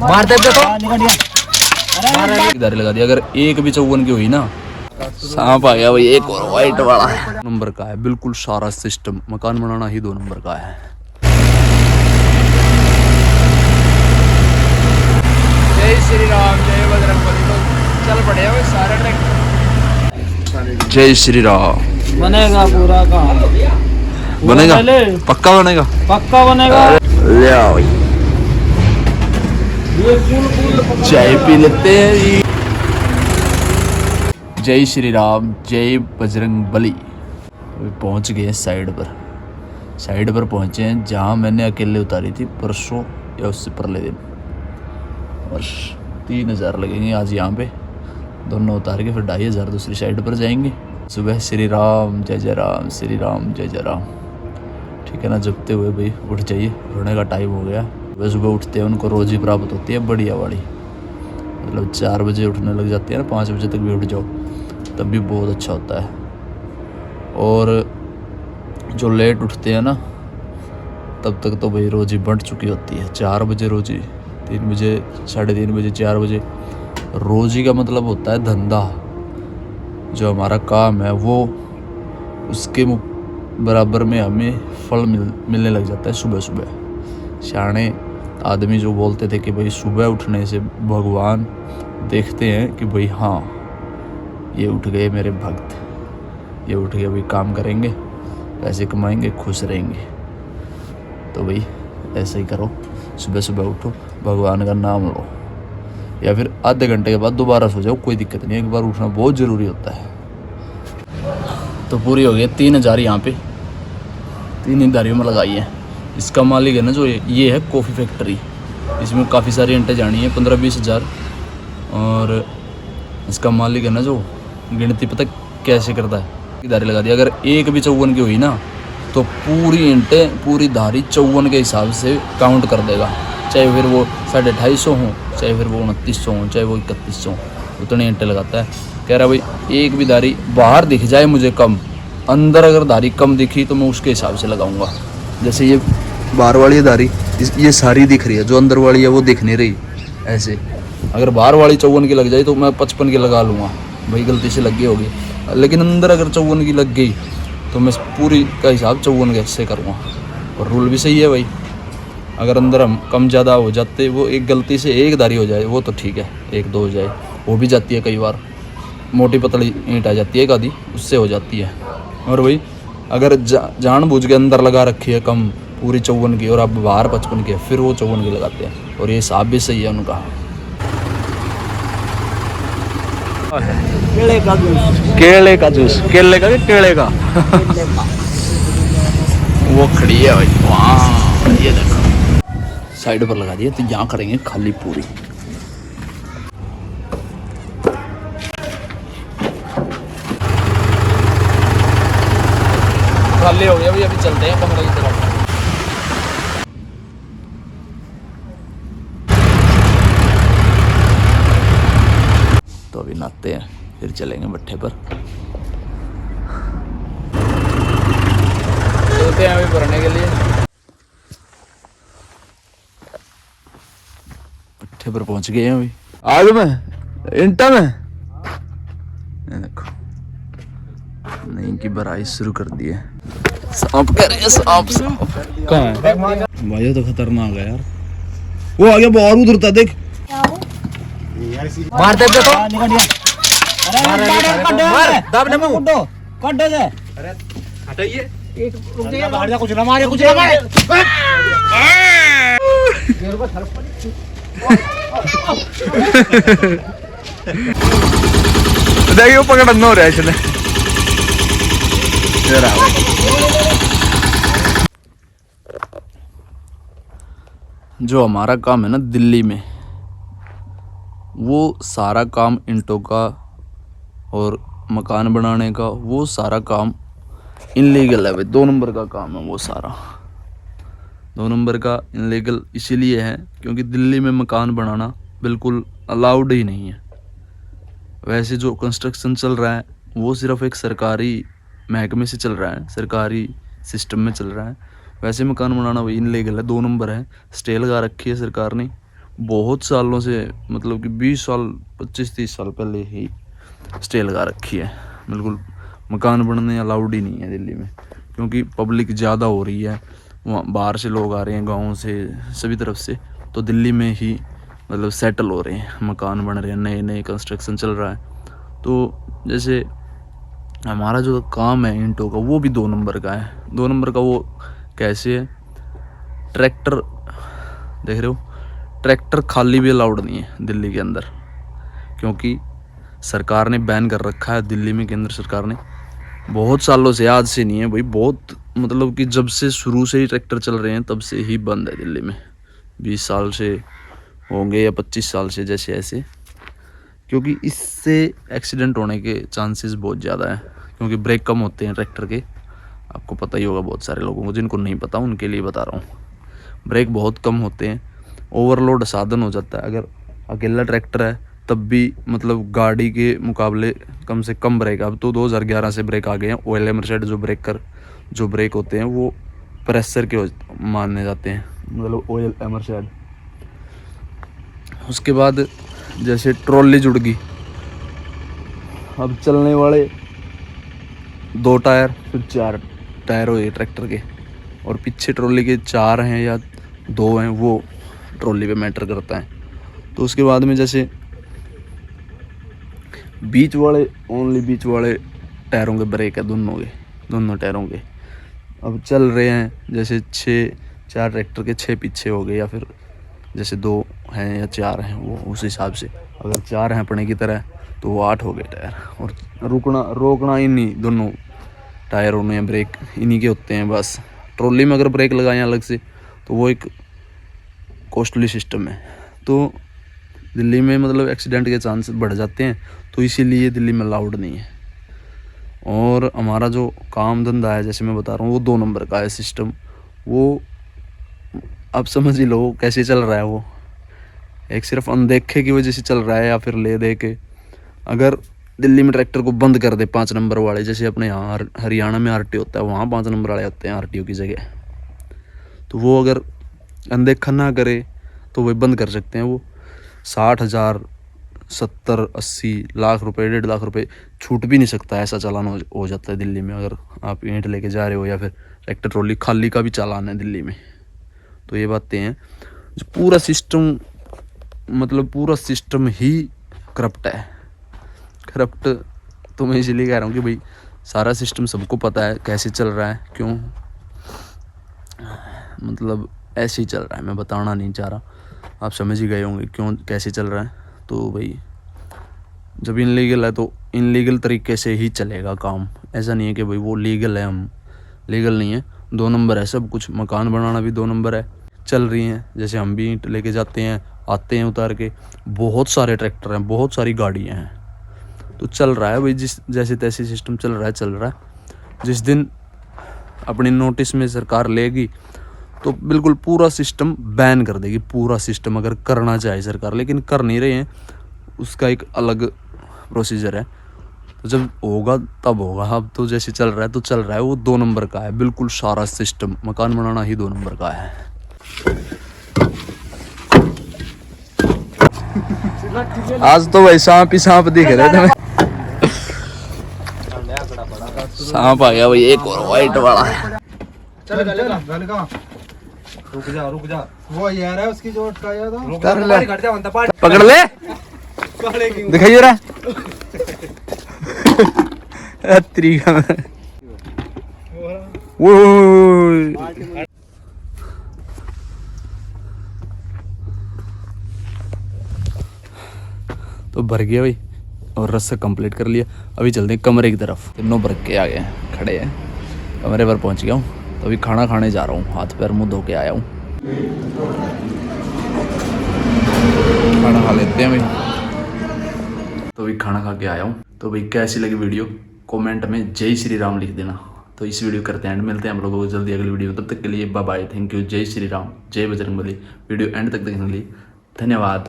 मारते तो इधर लगा दिया। अगर एक भी 54 की हुई ना, सांप आ गया भाई। एक और वाइट वाला है, नंबर का है बिल्कुल। सारा सिस्टम मकान बनाना ही 2 नंबर का है। जय श्री राम, जय बजरंगबली। तो चल पड़े हुए सारे ट्रैक्टर। जय श्री राम। बनेगा पूरा काम, बनेगा पक्का, बनेगा पक्का बनेगा। ले आओ भाई, चाय पी लेते हैं। जय श्री राम, जय बजरंगबली। अभी पहुंच गए साइड पर पहुंचे हैं जहां मैंने अकेले उतारी थी परसों या उससे परले दिन। और 3000 लगेंगे आज यहाँ पे, दोनों उतार के फिर 2500 दूसरी साइड पर जाएंगे। सुबह श्री राम जय जय राम, श्री राम जय जय राम। ठीक है ना, जपते हुए भाई उठ जाइए, उठने का टाइम हो गया। सुबह उठते हैं, उनको रोजी प्राप्त होती है बढ़िया वाली। मतलब 4 बजे उठने लग जाते हैं ना, 5 बजे तक भी उठ जाओ तब भी बहुत अच्छा होता है। और जो लेट उठते हैं ना, तब तक तो भाई रोजी बढ़ चुकी होती है। 4 बजे रोजी, 3 बजे, 3:30 बजे, 4 बजे। रोजी का मतलब होता है धंधा। जो हमारा काम है वो, उसके बराबर में हमें फल मिलने लग जाता है सुबह सुबह। शाणे आदमी जो बोलते थे कि भाई सुबह उठने से भगवान देखते हैं कि भाई हाँ ये उठ गए मेरे भक्त, ये उठ गए भाई, काम करेंगे, पैसे कमाएंगे, खुश रहेंगे। तो भाई ऐसा ही करो, सुबह सुबह उठो, भगवान का नाम लो, या फिर आधे घंटे के बाद दोबारा सो जाओ, कोई दिक्कत नहीं। एक बार उठना बहुत ज़रूरी होता है। तो पूरी हो गई 3000 यहाँ पे, 3 धारियों में लगाई है। इसका मालिक है ना जो ये है कॉफ़ी फैक्ट्री। इसमें काफ़ी सारी इंटें जानी है, 15-20 हज़ार। और इसका मालिक है ना जो गिनती पता कैसे करता है, धारी लगा दी। अगर एक भी 54 की हुई ना, तो पूरी इंटें, पूरी धारी 54 के हिसाब से काउंट कर देगा। चाहे फिर वो 250 हों, चाहे फिर वो 2900 हों, चाहे वो 3100 हों, उतने इंटें लगाता है। कह रहा भाई एक भी धारी बाहर दिख जाए मुझे कम, अंदर अगर धारी कम दिखी तो मैं उसके हिसाब से लगाऊंगा। जैसे ये बाहर वाली धारी ये सारी दिख रही है, जो अंदर वाली है वो दिख नहीं रही। ऐसे अगर बाहर वाली 54 की लग जाए तो मैं 55 की लगा लूँगा, भाई गलती से लग गई होगी। लेकिन अंदर अगर 54 की लग गई तो मैं पूरी का हिसाब 54 के से करूँगा। और रूल भी सही है भाई, अगर अंदर हम कम ज़्यादा हो जाते, वो एक गलती से एक धारी हो जाए वो तो ठीक है, 1-2 हो जाए वो भी जाती है। कई बार मोटी पतली ईंट आ जाती है एक आधी, उससे हो जाती है। और भाई अगर जानबूझ के अंदर लगा रखी है कम पूरी 54 की, और अब बाहर 55 की है, फिर वो 54 की लगाते हैं। और ये हिसाब भी सही है उनका। केले का जूस, केले का जूस, केले का कि केले का वो खड़ी है भाई वहाँ, ये देखो साइड पर लगा दिया। तो यहाँ करेंगे खाली पूरी। खाली हो गया भाई, अभी चलते हैं कमरे की तरफ। तो अभी नहाते हैं, फिर चलेंगे भट्ठे पर। चलते हैं अभी भरने के लिए। भट्ठे पर पहुंच गए हैं अभी। आग में, इंटा में, देखो नहीं की भराई शुरू कर दी है। सांप कह रहे हैं, सांप कहाँ है भाई? तो खतरनाक है यार। वो आ गया बाहर, उधरता देख, मारते तो कुछ ना मारे, कुछ ना मारे। देखिए पकड़ न हो रहा है इसने। जो हमारा काम है ना दिल्ली में, वो सारा काम इंटों का और मकान बनाने का, वो सारा काम इनलीगल है भाई। 2 नंबर का काम है वो सारा। 2 नंबर का इनलीगल इसीलिए है क्योंकि दिल्ली में मकान बनाना बिल्कुल अलाउड ही नहीं है। वैसे जो कंस्ट्रक्शन चल रहा है वो सिर्फ एक सरकारी महकमे से चल रहा है, सरकारी सिस्टम में चल रहा है। वैसे मकान बनाना भाई इनलीगल है, 2 नंबर है। स्टे लगा रखी है सरकार ने, बहुत सालों से, मतलब कि 20 साल 25-30 साल पहले ही स्टे लगा रखी है। बिल्कुल मकान बनने अलाउड ही नहीं है दिल्ली में, क्योंकि पब्लिक ज़्यादा हो रही है, वहाँ बाहर से लोग आ रहे हैं, गाँव से, सभी तरफ से। तो दिल्ली में ही मतलब सेटल हो रहे हैं, मकान बन रहे हैं, नए नए कंस्ट्रक्शन चल रहा है। तो जैसे हमारा जो काम है ईंटों का, वो भी 2 नंबर का है। 2 नंबर का वो कैसे है, ट्रैक्टर देख रहे हो, ट्रैक्टर खाली भी अलाउड नहीं है दिल्ली के अंदर, क्योंकि सरकार ने बैन कर रखा है दिल्ली में, केंद्र सरकार ने। बहुत सालों से, आज से नहीं है भाई, बहुत मतलब कि जब से शुरू से ही ट्रैक्टर चल रहे हैं तब से ही बंद है दिल्ली में। 20 साल से होंगे या 25 साल से, जैसे ऐसे, क्योंकि इससे एक्सीडेंट होने के चांसेस बहुत ज़्यादा है, क्योंकि ब्रेक कम होते हैं ट्रैक्टर के। आपको पता ही होगा, बहुत सारे लोगों को, जिनको नहीं पता उनके लिए बता रहा हूँ। ब्रेक बहुत कम होते हैं, ओवरलोड साधन हो जाता है। अगर अकेला ट्रैक्टर है तब भी मतलब गाड़ी के मुकाबले कम से कम ब्रेक, अब तो 2011 से ब्रेक आ गए हैं। ऑयल एमरसेड जो ब्रेक होते हैं वो प्रेशर के माने जाते हैं, मतलब ऑयल एमरसेड। उसके बाद जैसे ट्रॉली जुड़ गई, अब चलने वाले 2 टायर फिर 4 टायर हो गए ट्रैक्टर के, और पीछे ट्रॉली के 4 हैं या 2 हैं, वो ट्रॉली पे मैटर करता है। तो उसके बाद में जैसे बीच वाले टायरों के ब्रेक है, दोनों टायरों के। अब चल रहे हैं जैसे 4 ट्रैक्टर के 6 पीछे हो गए, या फिर जैसे 2 हैं या 4 हैं, वो उस हिसाब से। अगर 4 हैं अपने की तरह तो वो 8 हो गए टायर। और रोकना इन्हीं दोनों टायरों में, ब्रेक इन्हीं के होते हैं बस। ट्रॉली में अगर ब्रेक लगाएं अलग से तो वो एक कॉस्टली सिस्टम है। तो दिल्ली में मतलब एक्सीडेंट के चांसेस बढ़ जाते हैं, तो इसीलिए दिल्ली में अलाउड नहीं है। और हमारा जो काम धंधा है, जैसे मैं बता रहा हूँ, वो 2 नंबर का है सिस्टम। वो आप समझ ही लो कैसे चल रहा है। वो एक सिर्फ अनदेखे की वजह से चल रहा है, या फिर ले दे के। अगर दिल्ली में ट्रैक्टर को बंद कर दे 5 नंबर वाले, जैसे अपने यहाँ हरियाणा में आरटी होता है, वहाँ 5 नंबर वाले होते हैं आरटीओ की जगह, तो वो अगर अनदेखा ना करे तो वो बंद कर सकते हैं। वो 60,000 70-80 लाख रुपए, 1.5 लाख रुपए छूट भी नहीं सकता, ऐसा चालान हो जाता है दिल्ली में। अगर आप ईंट लेके जा रहे हो या फिर ट्रैक्टर ट्रॉली खाली का भी चालान है दिल्ली में। तो ये बातें हैं, जो पूरा सिस्टम, मतलब पूरा सिस्टम ही करप्ट है। करप्ट तो मैं इसीलिए कह रहा हूँ कि भाई सारा सिस्टम सबको पता है कैसे चल रहा है, क्यों मतलब ऐसे ही चल रहा है। मैं बताना नहीं चाह रहा, आप समझ ही गए होंगे क्यों कैसे चल रहा है। तो भाई जब इनलीगल है तो इनलीगल तरीके से ही चलेगा काम। ऐसा नहीं है कि भाई वो लीगल है, हम लीगल नहीं है। 2 नंबर है सब कुछ, मकान बनाना भी 2 नंबर है। चल रही हैं, जैसे हम भी ईंट लेके जाते हैं, आते हैं उतार के। बहुत सारे ट्रैक्टर हैं, बहुत सारी गाड़ियाँ हैं, तो चल रहा है भाई। जैसे तैसे सिस्टम चल रहा है। जिस दिन अपनी नोटिस में सरकार लेगी तो बिल्कुल पूरा सिस्टम बैन कर देगी, पूरा सिस्टम, अगर करना चाहे सरकार। लेकिन कर नहीं रहे हैं, उसका एक अलग प्रोसीजर है। तो जब होगा तब होगा। अब तो जैसे चल रहा है तो चल रहा है, वो 2 नंबर का है बिल्कुल सारा सिस्टम। मकान बनाना ही 2 नंबर का है। आज तो भाई सांप ही सांप दिख रहे थे। सांप आ गया भाई, एक और व्हाइट वाला। चल गल का रुक जा वो यार है उसकी जो अटकाया था, कर ले, घट जा बनता पाट पकड़ ले, दिखाई दे रहा है तरीका में। वो तो भर गया भाई, और रस्सा कंप्लीट कर लिया। अभी चलते हैं कमरे की तरफ। तीनों भर के आ गए हैं, खड़े हैं, कमरे पर पहुंच गया हूँ। तो अभी खाना खाने जा रहा हूँ, हाथ पैर मुंह धो के आया हूँ। खाना खा लेते हैं भाई। तो अभी खाना खा के आया हूँ। तो भाई कैसी लगी वीडियो, कमेंट में जय श्री राम लिख देना। तो इस वीडियो करते हैं एंड, मिलते हैं हम लोगों को जल्दी अगली वीडियो। तब तक के लिए बाय बाय, थैंक यू, जय श्री राम, जय बजरंगबली। वीडियो एंड तक देखने के लिए धन्यवाद।